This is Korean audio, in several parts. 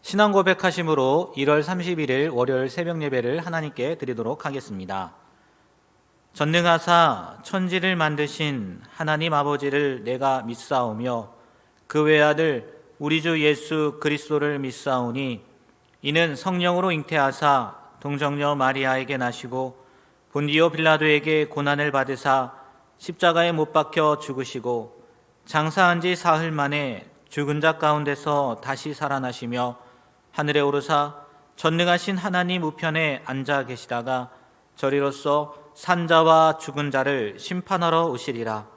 신앙 고백하심으로 1월 31일 월요일 새벽 예배를 하나님께 드리도록 하겠습니다. 전능하사 천지를 만드신 하나님 아버지를 내가 믿사오며 그 외아들 우리 주 예수 그리스도를 믿사오니 이는 성령으로 잉태하사 동정녀 마리아에게 나시고 본디오 빌라도에게 고난을 받으사 십자가에 못 박혀 죽으시고 장사한 지 사흘 만에 죽은 자 가운데서 다시 살아나시며 하늘에 오르사 전능하신 하나님 우편에 앉아 계시다가 저리로서 산자와 죽은 자를 심판하러 오시리라.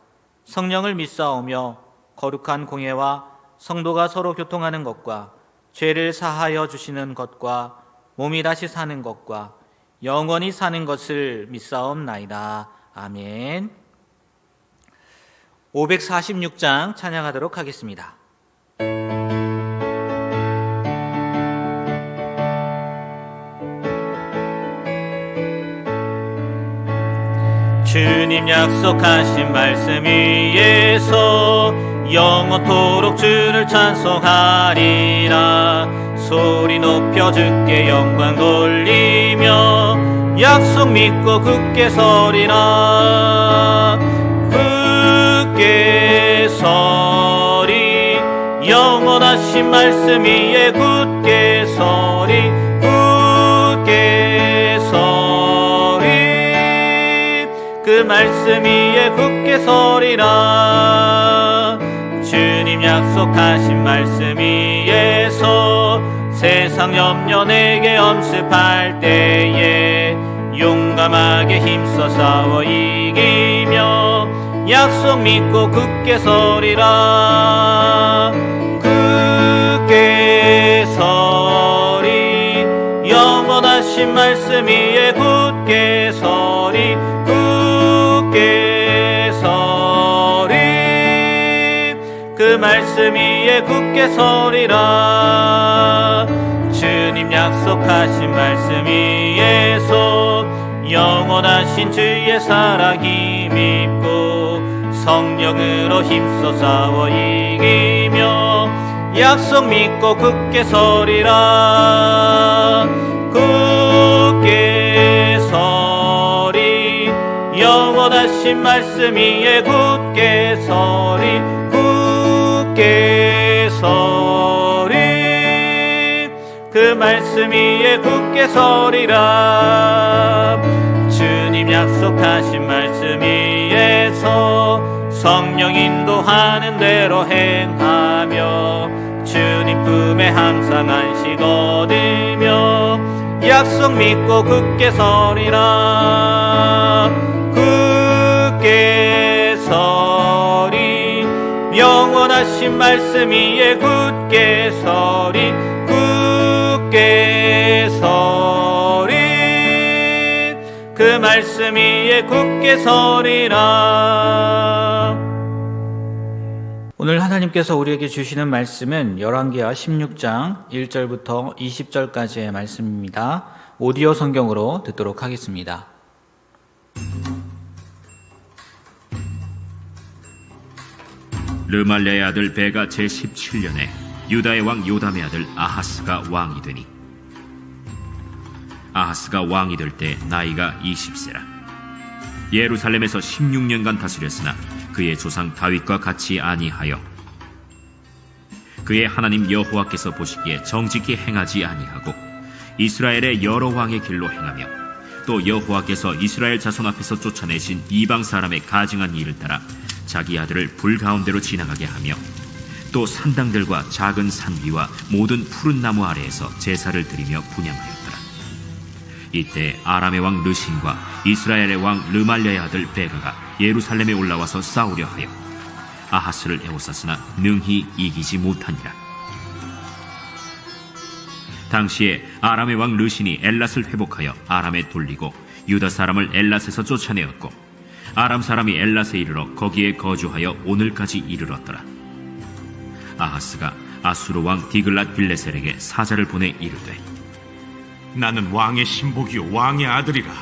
성령을 믿사오며 거룩한 공예와 성도가 서로 교통하는 것과 죄를 사하여 주시는 것과 몸이 다시 사는 것과 영원히 사는 것을 믿사옵나이다. 아멘. 546장 찬양하도록 하겠습니다. 주님 약속하신 말씀 위에서 영원토록 주를 찬송하리라. 소리 높여 주께 영광 돌리며 약속 믿고 굳게 서리라. 굳게 서리 영원하신 말씀 위에 굳게 서리. 굳게 서리 그 말씀 위에 굳게 서리라. 주님 약속하신 말씀 위에서 세상 염려 내게 엄습할 때에 용감하게 힘써 싸워 이기며 약속 믿고 굳게 서리라. 굳게 서리 영원하신 말씀 위에 굳게 서리. 굳게 서리 그 말씀 위에 굳게 서리라. 주님 약속하신 말씀 위에서 영원하신 주의 사랑 힘입고 성령으로 힘써 싸워 이기며 약속 믿고 굳게 서리라. 굳게 서리 영원하신 말씀 위에 굳게 서리. 굳게 서리 그 말씀 위에 굳게 서리라. 주님 약속하신 말씀 위에서 성령 인도하는 대로 행하며 주님 품에 항상 안식 얻으며 약속 믿고 굳게 서리라. 굳게 서리 영원하신 말씀 위에 굳게 서리. 굳게 서리 그 말씀 위에 굳게 서리라. 오늘 하나님께서 우리에게 주시는 말씀은 열왕기하 16장 1절부터 20절까지의 말씀입니다. 오디오 성경으로 듣도록 하겠습니다. 르말랴의 아들 베가 제17년에 유다의 왕 요담의 아들 아하스가 왕이 되니 아하스가 왕이 될 때 나이가 20세라. 예루살렘에서 16년간 다스렸으나 그의 조상 다윗과 같이 아니하여 그의 하나님 여호와께서 보시기에 정직히 행하지 아니하고 이스라엘의 여러 왕의 길로 행하며 또 여호와께서 이스라엘 자손 앞에서 쫓아내신 이방 사람의 가증한 일을 따라 자기 아들을 불 가운데로 지나가게 하며 또 산당들과 작은 산 위와 모든 푸른 나무 아래에서 제사를 드리며 분향하였더라. 이때 아람의 왕 르신과 이스라엘의 왕 르말랴의 아들 베가가 예루살렘에 올라와서 싸우려 하여 아하스를 에워쌌으나 능히 이기지 못하니라. 당시에 아람의 왕 르신이 엘랏을 회복하여 아람에 돌리고 유다 사람을 엘랏에서 쫓아내었고 아람 사람이 엘랏에 이르러 거기에 거주하여 오늘까지 이르렀더라. 아하스가 아수르 왕 디글랏 빌레셀에게 사자를 보내 이르되 나는 왕의 신복이요 왕의 아들이라.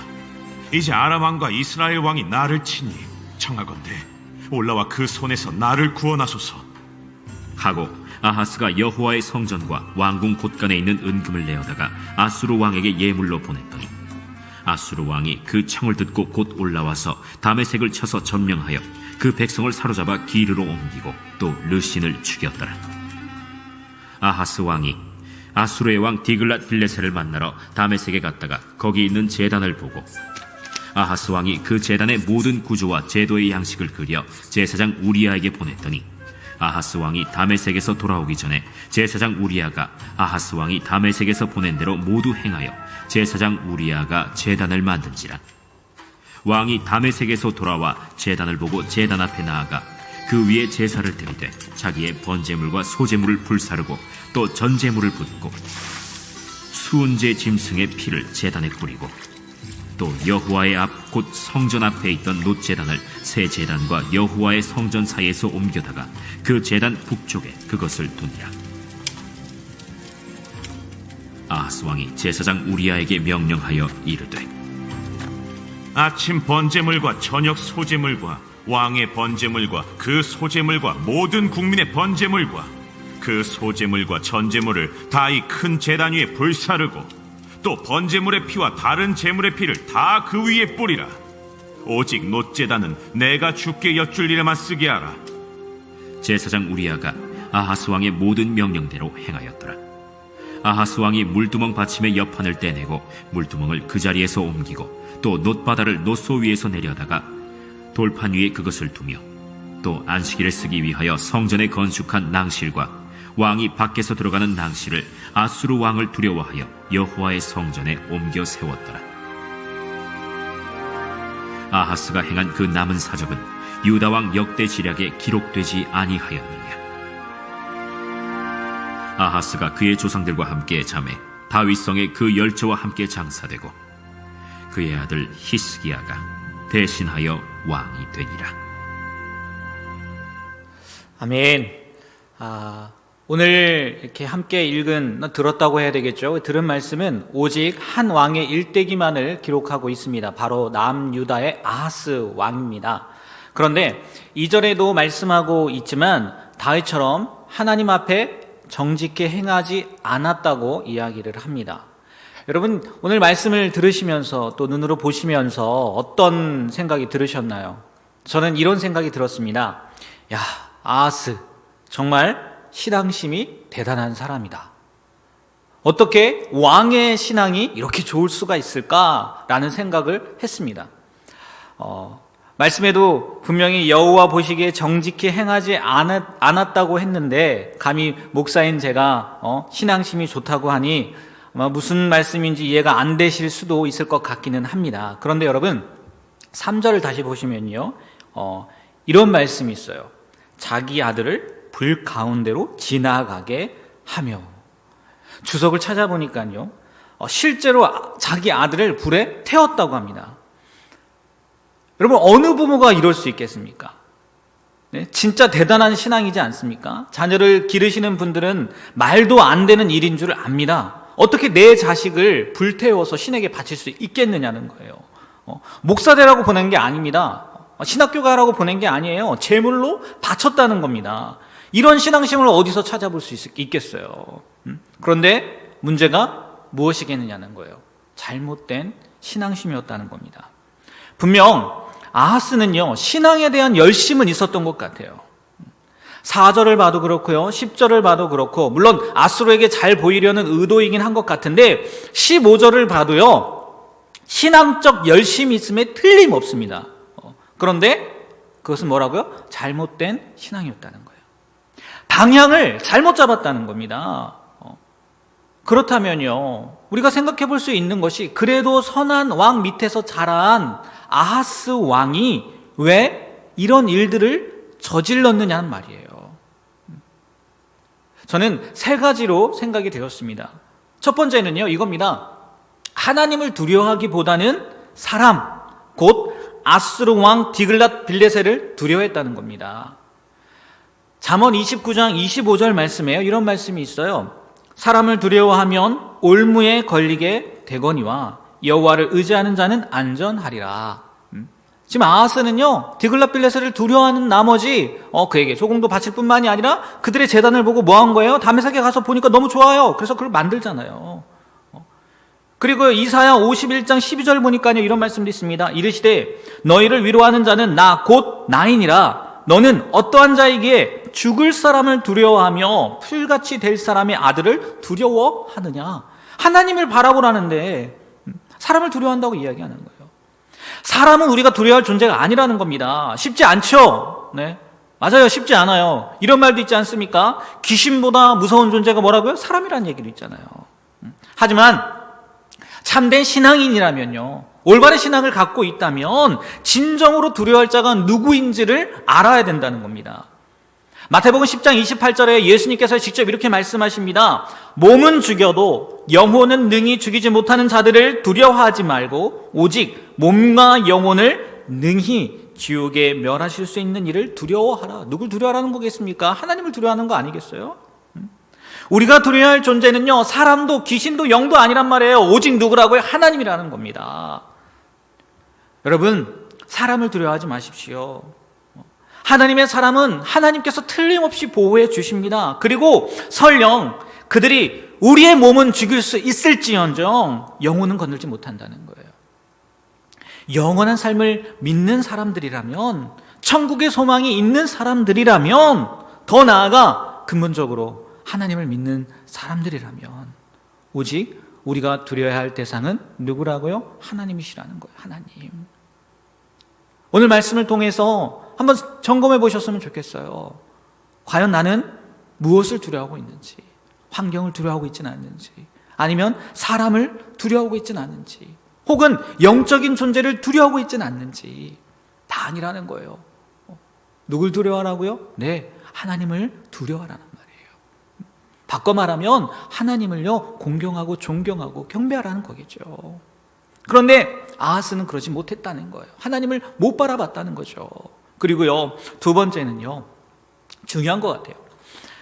이제 아람 왕과 이스라엘 왕이 나를 치니 청하건대 올라와 그 손에서 나를 구원하소서. 하고 아하스가 여호와의 성전과 왕궁 곳간에 있는 은금을 내어다가 아수르 왕에게 예물로 보냈더니 아수르 왕이 그 청을 듣고 곧 올라와서 다메섹을 쳐서 점령하여 그 백성을 사로잡아 기르로 옮기고 또 르신을 죽였더라. 아하스 왕이 아수르의 왕 디글랏 빌레셀을 만나러 다메섹에 갔다가 거기 있는 제단을 보고 아하스 왕이 그 제단의 모든 구조와 제도의 양식을 그려 제사장 우리아에게 보냈더니 아하스 왕이 다메섹에서 돌아오기 전에 제사장 우리아가 아하스 왕이 다메섹에서 보낸 대로 모두 행하여 제사장 우리아가 제단을 만든지라. 왕이 다메섹에서 돌아와 제단을 보고 제단 앞에 나아가 그 위에 제사를 드리되 자기의 번제물과 소제물을 불사르고 또 전제물을 붓고 수은제 짐승의 피를 제단에 뿌리고 또 여호와의 앞 곧 성전 앞에 있던 놋제단을 새 제단과 여호와의 성전 사이에서 옮겨다가 그 제단 북쪽에 그것을 두니라. 아하스 왕이 제사장 우리아에게 명령하여 이르되 아침 번제물과 저녁 소제물과 왕의 번제물과 그 소제물과 모든 국민의 번제물과 그 소제물과 전제물을 다 이 큰 제단 위에 불사르고 또 번제물의 피와 다른 제물의 피를 다 그 위에 뿌리라. 오직 놋제단은 내가 주께 여쭐 일에만 쓰게 하라. 제사장 우리아가 아하스 왕의 모든 명령대로 행하였더라. 아하스 왕이 물두멍 받침의 옆판을 떼내고 물두멍을 그 자리에서 옮기고 또 놋바다를 놋소 위에서 내려다가 돌판 위에 그것을 두며 또 안식일에 쓰기 위하여 성전에 건축한 낭실과 왕이 밖에서 들어가는 낭실을 아수르 왕을 두려워하여 여호와의 성전에 옮겨 세웠더라. 아하스가 행한 그 남은 사적은 유다 왕 역대 지략에 기록되지 아니하였느냐. 아하스가 그의 조상들과 함께 잠에 다윗성에 그 열조와 함께 장사되고 그의 아들 히스기야가 대신하여 왕이 되니라. 아멘. 오늘 이렇게 함께 들었다고 해야 되겠죠. 들은 말씀은 오직 한 왕의 일대기만을 기록하고 있습니다. 바로 남유다의 아하스 왕입니다. 그런데 2절에도 말씀하고 있지만 다윗처럼 하나님 앞에 정직히 행하지 않았다고 이야기를 합니다. 여러분, 오늘 말씀을 들으시면서 또 눈으로 보시면서 어떤 생각이 들으셨나요? 저는 이런 생각이 들었습니다. 야, 아하스 정말 신앙심이 대단한 사람이다. 어떻게 왕의 신앙이 이렇게 좋을 수가 있을까라는 생각을 했습니다. 말씀에도 분명히 여호와 보시기에 정직히 행하지 않았다고 했는데 감히 목사인 제가 신앙심이 좋다고 하니 아마 무슨 말씀인지 이해가 안 되실 수도 있을 것 같기는 합니다. 그런데 여러분 3절을 다시 보시면요, 이런 말씀이 있어요. 자기 아들을 불 가운데로 지나가게 하며. 주석을 찾아보니까요, 실제로 자기 아들을 불에 태웠다고 합니다. 여러분, 어느 부모가 이럴 수 있겠습니까? 네? 진짜 대단한 신앙이지 않습니까? 자녀를 기르시는 분들은 말도 안 되는 일인 줄 압니다. 어떻게 내 자식을 불태워서 신에게 바칠 수 있겠느냐는 거예요. 목사 되라고 보낸 게 아닙니다. 신학교 가라고 보낸 게 아니에요. 제물로 바쳤다는 겁니다. 이런 신앙심을 어디서 찾아볼 수 있겠어요? 그런데 문제가 무엇이겠느냐는 거예요. 잘못된 신앙심이었다는 겁니다. 분명 아하스는요, 신앙에 대한 열심은 있었던 것 같아요. 4절을 봐도 그렇고요, 10절을 봐도 그렇고, 물론 아수르에게 잘 보이려는 의도이긴 한 것 같은데 15절을 봐도요, 신앙적 열심이 있음에 틀림없습니다. 그런데 그것은 뭐라고요? 잘못된 신앙이었다는 거예요. 방향을 잘못 잡았다는 겁니다. 그렇다면요, 우리가 생각해 볼 수 있는 것이 그래도 선한 왕 밑에서 자란 아하스 왕이 왜 이런 일들을 저질렀느냐는 말이에요. 저는 3가지로 생각이 되었습니다. 첫 번째는요, 이겁니다. 하나님을 두려워하기보다는 사람, 곧 아수르 왕 디글랏 빌레셀을 두려워했다는 겁니다. 잠언 29장 25절 말씀에요, 이런 말씀이 있어요. 사람을 두려워하면 올무에 걸리게 되거니와 여호와를 의지하는 자는 안전하리라. 지금 아하스는요, 디글랏빌레셀을 두려워하는 나머지 그에게 소금도 바칠 뿐만이 아니라 그들의 재단을 보고 뭐 한 거예요? 다메섹에 가서 보니까 너무 좋아요. 그래서 그걸 만들잖아요. 그리고 이사야 51장 12절 보니까요, 이런 말씀도 있습니다. 이르시되 너희를 위로하는 자는 나 곧 나이니라. 너는 어떠한 자이기에 죽을 사람을 두려워하며 풀같이 될 사람의 아들을 두려워하느냐. 하나님을 바라보라는데 사람을 두려워한다고 이야기하는 거예요. 사람은 우리가 두려워할 존재가 아니라는 겁니다. 쉽지 않죠? 네. 맞아요. 쉽지 않아요. 이런 말도 있지 않습니까? 귀신보다 무서운 존재가 뭐라고요? 사람이라는 얘기도 있잖아요. 하지만 참된 신앙인이라면요, 올바른 신앙을 갖고 있다면 진정으로 두려워할 자가 누구인지를 알아야 된다는 겁니다. 마태복음 10장 28절에 예수님께서 직접 이렇게 말씀하십니다. 몸은 죽여도 영혼은 능히 죽이지 못하는 자들을 두려워하지 말고 오직 몸과 영혼을 능히 지옥에 멸하실 수 있는 이를 두려워하라. 누굴 두려워하라는 거겠습니까? 하나님을 두려워하는 거 아니겠어요? 우리가 두려워할 존재는요, 사람도 귀신도 영도 아니란 말이에요. 오직 누구라고요? 하나님이라는 겁니다. 여러분, 사람을 두려워하지 마십시오. 하나님의 사람은 하나님께서 틀림없이 보호해 주십니다. 그리고 설령 그들이 우리의 몸은 죽일 수 있을지언정 영혼은 건들지 못한다는 거예요. 영원한 삶을 믿는 사람들이라면, 천국의 소망이 있는 사람들이라면, 더 나아가 근본적으로 하나님을 믿는 사람들이라면 오직 우리가 두려워야 할 대상은 누구라고요? 하나님이시라는 거예요. 하나님. 오늘 말씀을 통해서 한번 점검해 보셨으면 좋겠어요. 과연 나는 무엇을 두려워하고 있는지, 환경을 두려워하고 있지는 않는지, 아니면 사람을 두려워하고 있지는 않는지, 혹은 영적인 존재를 두려워하고 있지는 않는지. 다 아니라는 거예요. 누굴 두려워하라고요? 네, 하나님을 두려워하라는 말이에요. 바꿔 말하면 하나님을요, 공경하고 존경하고 경배하라는 거겠죠. 그런데 아하스는 그러지 못했다는 거예요. 하나님을 못 바라봤다는 거죠. 그리고요, 두 번째는요, 중요한 것 같아요.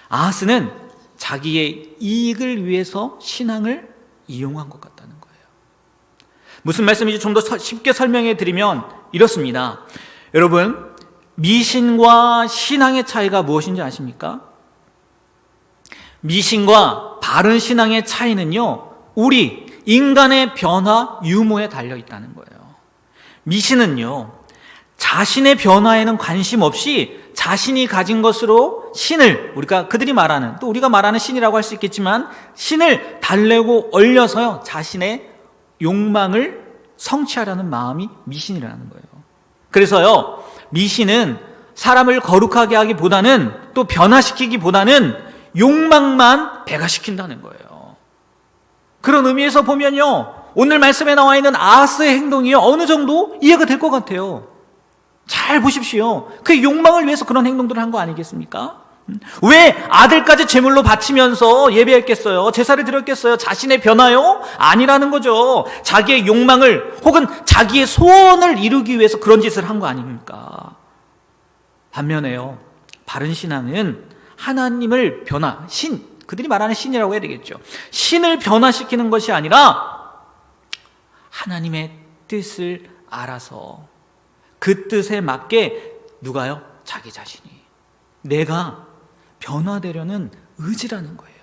아하스는 자기의 이익을 위해서 신앙을 이용한 것 같다는 거예요. 무슨 말씀인지 좀 더 쉽게 설명해 드리면 이렇습니다. 여러분, 미신과 신앙의 차이가 무엇인지 아십니까? 미신과 바른 신앙의 차이는요, 우리 인간의 변화, 유무에 달려 있다는 거예요. 미신은요, 자신의 변화에는 관심 없이 자신이 가진 것으로 신을, 그들이 말하는, 또 우리가 말하는 신이라고 할 수 있겠지만, 신을 달래고 얼려서요, 자신의 욕망을 성취하려는 마음이 미신이라는 거예요. 그래서요, 미신은 사람을 거룩하게 하기보다는, 또 변화시키기보다는 욕망만 배가시킨다는 거예요. 그런 의미에서 보면요, 오늘 말씀에 나와 있는 아하스의 행동이 어느 정도 이해가 될 것 같아요. 잘 보십시오. 그 욕망을 위해서 그런 행동들을 한 거 아니겠습니까? 왜 아들까지 제물로 바치면서 예배했겠어요? 제사를 드렸겠어요? 자신의 변화요? 아니라는 거죠. 자기의 욕망을, 혹은 자기의 소원을 이루기 위해서 그런 짓을 한 거 아닙니까? 반면에요, 바른 신앙은 하나님을 그들이 말하는 신이라고 해야 되겠죠. 신을 변화시키는 것이 아니라 하나님의 뜻을 알아서 그 뜻에 맞게 누가요? 자기 자신이, 내가 변화되려는 의지라는 거예요.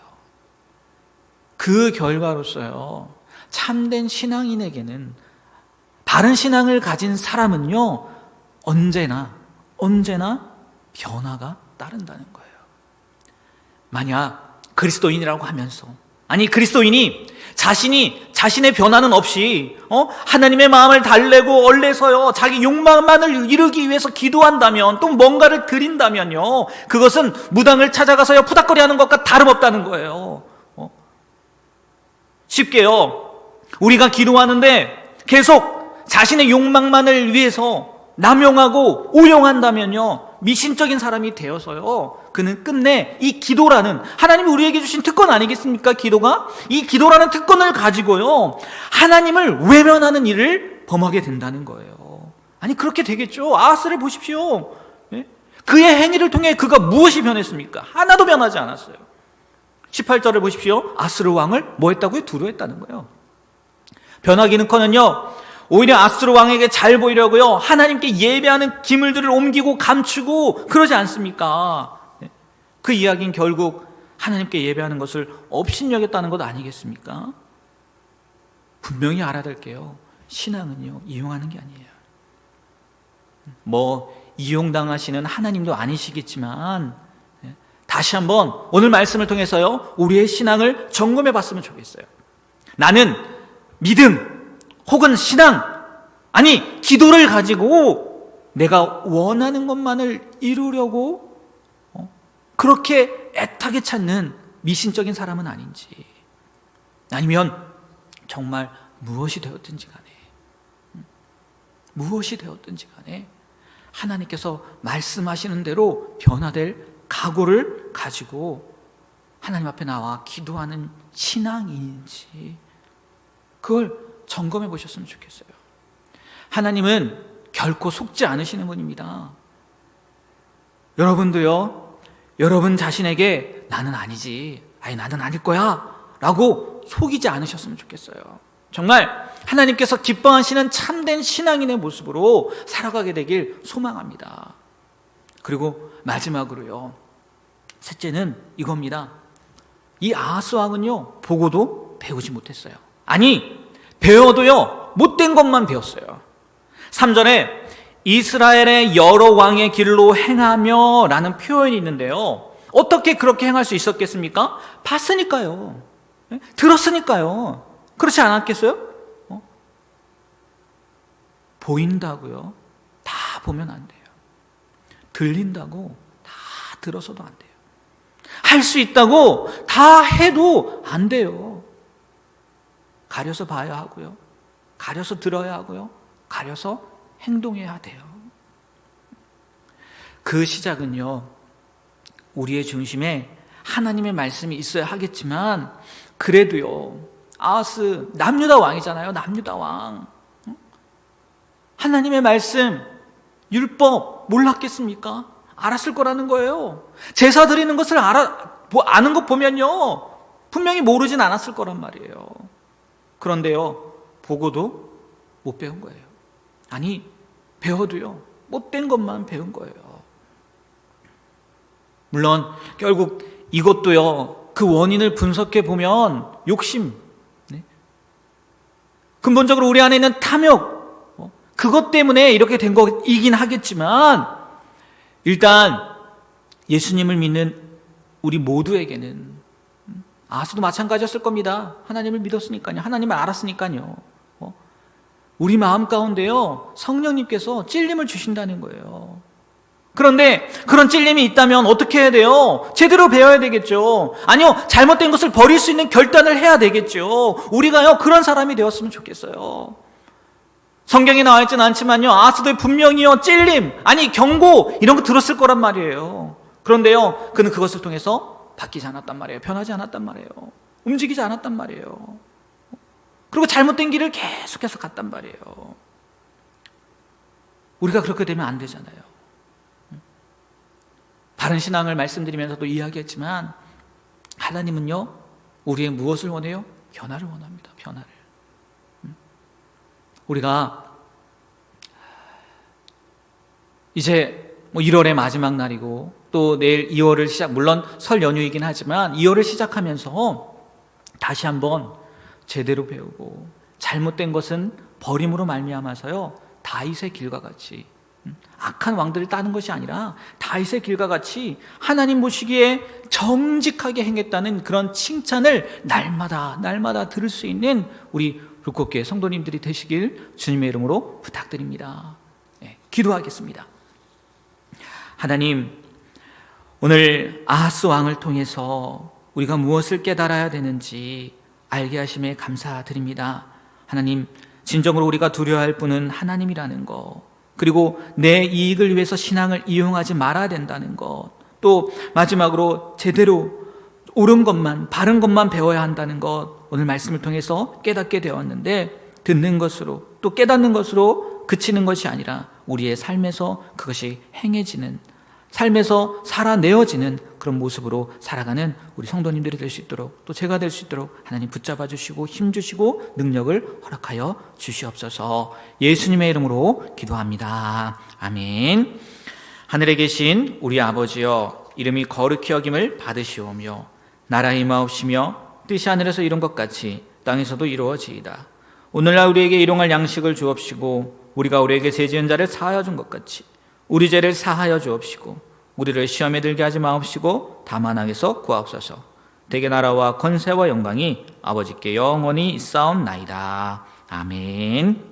그 결과로서요, 참된 신앙인에게는, 바른 신앙을 가진 사람은요, 언제나 변화가 따른다는 거예요. 만약 그리스도인이라고 하면서, 아니 그리스도인이 자신의 변화는 없이 하나님의 마음을 달래고 얼레서요, 자기 욕망만을 이루기 위해서 기도한다면, 또 뭔가를 드린다면요, 그것은 무당을 찾아가서요 푸닥거리하는 것과 다름없다는 거예요. 쉽게요, 우리가 기도하는데 계속 자신의 욕망만을 위해서 남용하고 오용한다면요, 미신적인 사람이 되어서요, 그는 끝내 이 기도라는, 하나님이 우리에게 주신 특권 아니겠습니까? 기도가, 이 기도라는 특권을 가지고요, 하나님을 외면하는 일을 범하게 된다는 거예요. 아니 그렇게 되겠죠. 아하스를 보십시오. 그의 행위를 통해 그가 무엇이 변했습니까? 하나도 변하지 않았어요. 18절을 보십시오. 아스르 왕을 뭐 했다고요? 두려워했다는 거예요. 변하기는커녕요, 오히려 아수르 왕에게 잘 보이려고요, 하나님께 예배하는 기물들을 옮기고 감추고 그러지 않습니까? 그 이야기는 결국 하나님께 예배하는 것을 업신여겼다는 것 아니겠습니까? 분명히 알아야 될 게요, 신앙은요, 이용하는 게 아니에요. 이용당하시는 하나님도 아니시겠지만 다시 한번 오늘 말씀을 통해서요, 우리의 신앙을 점검해 봤으면 좋겠어요. 나는 믿음 혹은 신앙, 아니 기도를 가지고 내가 원하는 것만을 이루려고 그렇게 애타게 찾는 미신적인 사람은 아닌지, 아니면 정말 무엇이 되었든지 간에 하나님께서 말씀하시는 대로 변화될 각오를 가지고 하나님 앞에 나와 기도하는 신앙인지, 그걸 점검해 보셨으면 좋겠어요. 하나님은 결코 속지 않으시는 분입니다. 여러분도요, 여러분 자신에게 나는 아니지, 나는 아닐 거야 라고 속이지 않으셨으면 좋겠어요. 정말 하나님께서 기뻐하시는 참된 신앙인의 모습으로 살아가게 되길 소망합니다. 그리고 마지막으로요, 셋째는 이겁니다. 이 아하스 왕은요, 보고도 배우지 못했어요. 아니, 배워도요, 못된 것만 배웠어요. 3절에 이스라엘의 여러 왕의 길로 행하며 라는 표현이 있는데요, 어떻게 그렇게 행할 수 있었겠습니까? 봤으니까요. 들었으니까요. 그렇지 않았겠어요? 보인다고요, 다 보면 안 돼요. 들린다고 다 들어서도 안 돼요. 할 수 있다고 다 해도 안 돼요. 가려서 봐야 하고요, 가려서 들어야 하고요, 가려서 행동해야 돼요. 그 시작은요, 우리의 중심에 하나님의 말씀이 있어야 하겠지만, 그래도요, 아하스 남유다 왕이잖아요. 남유다 왕. 하나님의 말씀, 율법 몰랐겠습니까? 알았을 거라는 거예요. 제사 드리는 것을 아는 것 보면요, 분명히 모르진 않았을 거란 말이에요. 그런데요, 보고도 못 배운 거예요. 아니, 배워도요, 못된 것만 배운 거예요. 물론 결국 이것도요, 그 원인을 분석해 보면 욕심, 근본적으로 우리 안에 있는 탐욕, 그것 때문에 이렇게 된 거이긴 하겠지만, 일단 예수님을 믿는 우리 모두에게는, 아하스도 마찬가지였을 겁니다. 하나님을 믿었으니까요, 하나님을 알았으니까요, 우리 마음 가운데요, 성령님께서 찔림을 주신다는 거예요. 그런데 그런 찔림이 있다면 어떻게 해야 돼요? 제대로 배워야 되겠죠. 아니요, 잘못된 것을 버릴 수 있는 결단을 해야 되겠죠. 우리가요, 그런 사람이 되었으면 좋겠어요. 성경에 나와 있지는 않지만요, 아하스도 분명히요, 찔림, 아니 경고, 이런 거 들었을 거란 말이에요. 그런데요, 그는 그것을 통해서 바뀌지 않았단 말이에요. 변하지 않았단 말이에요. 움직이지 않았단 말이에요. 그리고 잘못된 길을 계속해서 갔단 말이에요. 우리가 그렇게 되면 안 되잖아요. 바른 신앙을 말씀드리면서도 이야기했지만, 하나님은요, 우리의 무엇을 원해요? 변화를 원합니다. 변화를. 우리가 이제 1월의 마지막 날이고, 또 내일 2월을 물론 설 연휴이긴 하지만 2월을 시작하면서 다시 한번 제대로 배우고, 잘못된 것은 버림으로 말미암아서요, 다윗의 길과 같이, 악한 왕들을 따는 것이 아니라 다윗의 길과 같이 하나님 보시기에 정직하게 행했다는 그런 칭찬을 날마다 들을 수 있는 우리 불꽃교회 성도님들이 되시길 주님의 이름으로 부탁드립니다. 기도하겠습니다. 하나님, 오늘 아하스 왕을 통해서 우리가 무엇을 깨달아야 되는지 알게 하심에 감사드립니다. 하나님, 진정으로 우리가 두려워할 분은 하나님이라는 것, 그리고 내 이익을 위해서 신앙을 이용하지 말아야 된다는 것, 또 마지막으로 제대로 옳은 것만, 바른 것만 배워야 한다는 것, 오늘 말씀을 통해서 깨닫게 되었는데, 듣는 것으로 또 깨닫는 것으로 그치는 것이 아니라 우리의 삶에서 그것이 행해지는 삶에서 살아내어지는 그런 모습으로 살아가는 우리 성도님들이 될 수 있도록, 또 제가 될 수 있도록 하나님 붙잡아 주시고 힘 주시고 능력을 허락하여 주시옵소서. 예수님의 이름으로 기도합니다. 아멘. 하늘에 계신 우리 아버지여, 이름이 거룩히 여김을 받으시오며 나라 임하옵시며 뜻이 하늘에서 이룬 것 같이 땅에서도 이루어지이다. 오늘날 우리에게 일용할 양식을 주옵시고 우리가 우리에게 죄 지은 자를 사하여 준 것 같이 우리 죄를 사하여 주옵시고 우리를 시험에 들게 하지 마옵시고 다만 악에서 구하옵소서. 대개 나라와 권세와 영광이 아버지께 영원히 있사옵나이다. 아멘.